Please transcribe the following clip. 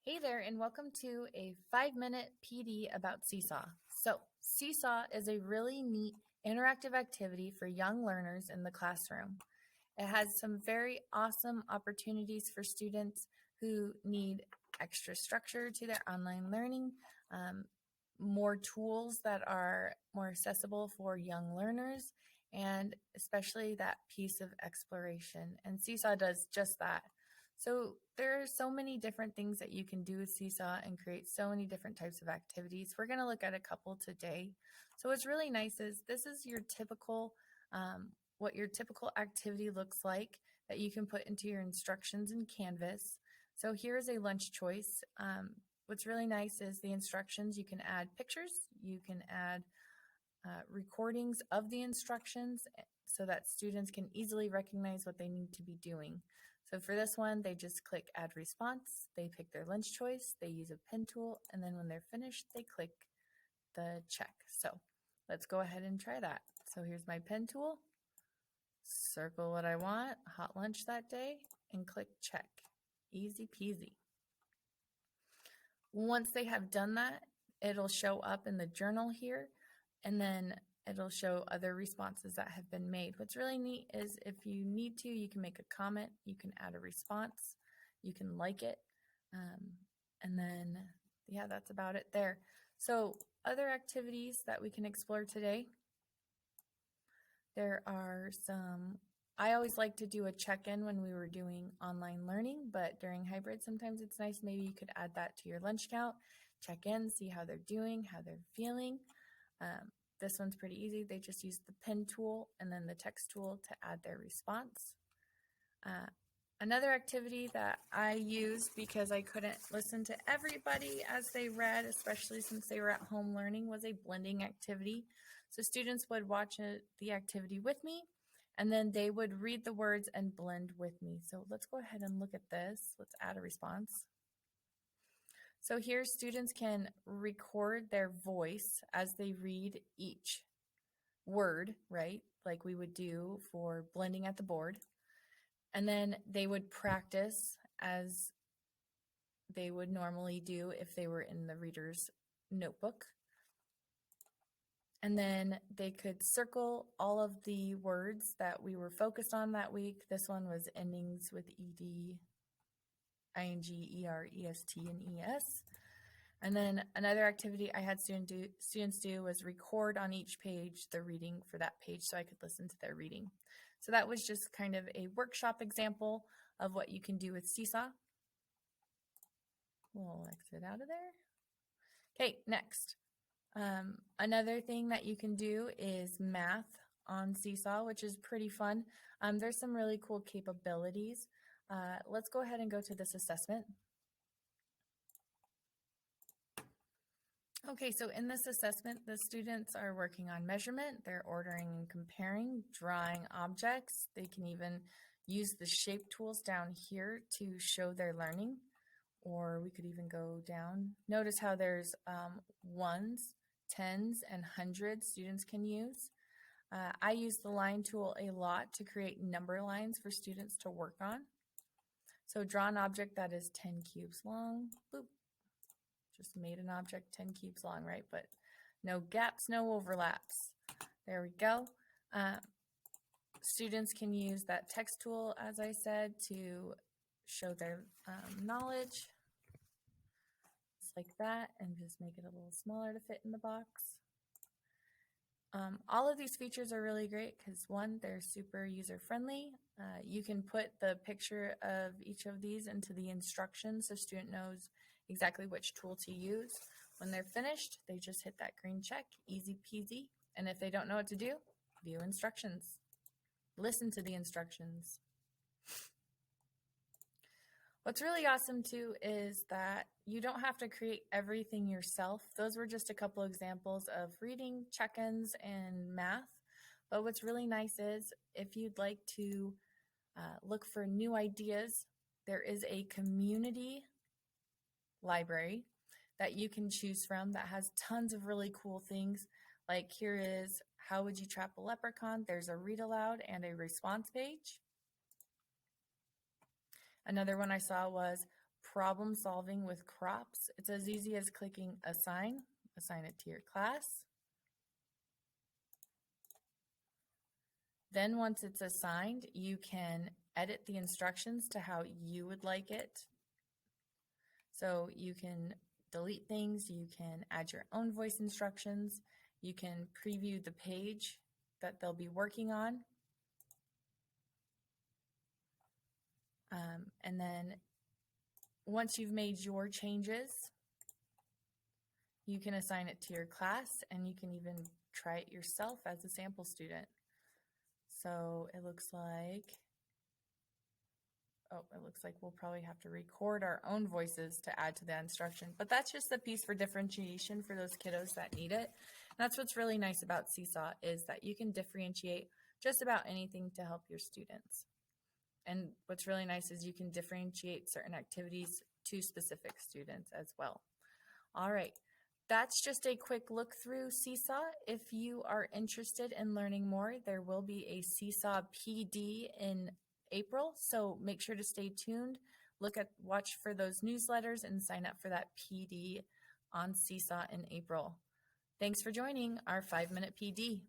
Hey there, and welcome to a 5-minute PD about Seesaw. So, Seesaw is a really neat interactive activity for young learners in the classroom. It has some very awesome opportunities for students who need extra structure to their online learning, um, more tools that are more accessible for young learners, and especially that piece of exploration. And Seesaw does just that. So there are so many different things that you can do with Seesaw and create so many different types of activities. We're going to look at a couple today. So what's really nice is this is your typical, what your typical activity looks like that you can put into your instructions in Canvas. So here's a lunch choice. What's really nice is the instructions. You can add pictures, you can add recordings of the instructions so that students can easily recognize what they need to be doing. So for this one, they just click add response, they pick their lunch choice, they use a pen tool, and then when they're finished, they click the check. So let's go ahead and try that. So here's my pen tool, circle what I want, hot lunch that day, and click check. Easy peasy. Once they have done that, it'll show up in the journal here, and then it'll show other responses that have been made. What's really neat is if you need to, you can make a comment, you can add a response, you can like it, and then, yeah, that's about it there. So other activities that we can explore today, there are some, I always like to do a check-in when we were doing online learning, but during hybrid, sometimes it's nice, maybe you could add that to your lunch count, check in, see how they're doing, how they're feeling. This one's pretty easy. They just use the pen tool and then the text tool to add their response. Another activity that I used because I couldn't listen to everybody as they read, especially since they were at home learning, was a blending activity. So students would watch the activity with me, and then they would read the words and blend with me. So let's go ahead and look at this. Let's add a response. So here students can record their voice as they read each word, right? Like we would do for blending at the board. And then they would practice as they would normally do if they were in the reader's notebook. And then they could circle all of the words that we were focused on that week. This one was endings with ED, ING, ER, EST, and ES. And then another activity I had students do was record on each page the reading for that page so I could listen to their reading. So that was just kind of a workshop example of what you can do with Seesaw. We'll exit out of there. Okay, next. Another thing that you can do is math on Seesaw, which is pretty fun. There's some really cool capabilities. Let's go ahead and go to this assessment. Okay, so in this assessment, the students are working on measurement, they're ordering and comparing, drawing objects. They can even use the shape tools down here to show their learning, or we could even go down. Notice how there's ones, tens, and hundreds students can use. I use the line tool a lot to create number lines for students to work on. So draw an object that is 10 cubes long, boop. Just made an object 10 cubes long, right? But no gaps, no overlaps. There we go. Students can use that text tool, as I said, to show their knowledge. Just like that, and just make it a little smaller to fit in the box. All of these features are really great because, one, they're super user-friendly. You can put the picture of each of these into the instructions so student knows exactly which tool to use. When they're finished, they just hit that green check, easy peasy. And if they don't know what to do, view instructions. Listen to the instructions. What's really awesome too is that you don't have to create everything yourself. Those were just a couple examples of reading, check-ins, and math. But what's really nice is if you'd like to look for new ideas, there is a community library that you can choose from that has tons of really cool things. Like here is How Would You Trap a Leprechaun? There's a read aloud and a response page. Another one I saw was problem solving with crops. It's as easy as clicking assign it to your class. Then once it's assigned, you can edit the instructions to how you would like it. So you can delete things, you can add your own voice instructions, you can preview the page that they'll be working on. And then once you've made your changes, you can assign it to your class, and you can even try it yourself as a sample student. So it looks like we'll probably have to record our own voices to add to that instruction. But that's just the piece for differentiation for those kiddos that need it. And that's what's really nice about Seesaw, is that you can differentiate just about anything to help your students. And what's really nice is you can differentiate certain activities to specific students as well. All right, that's just a quick look through Seesaw. If you are interested in learning more, there will be a Seesaw PD in April, so make sure to stay tuned. Watch for those newsletters and sign up for that PD on Seesaw in April. Thanks for joining our 5-Minute PD.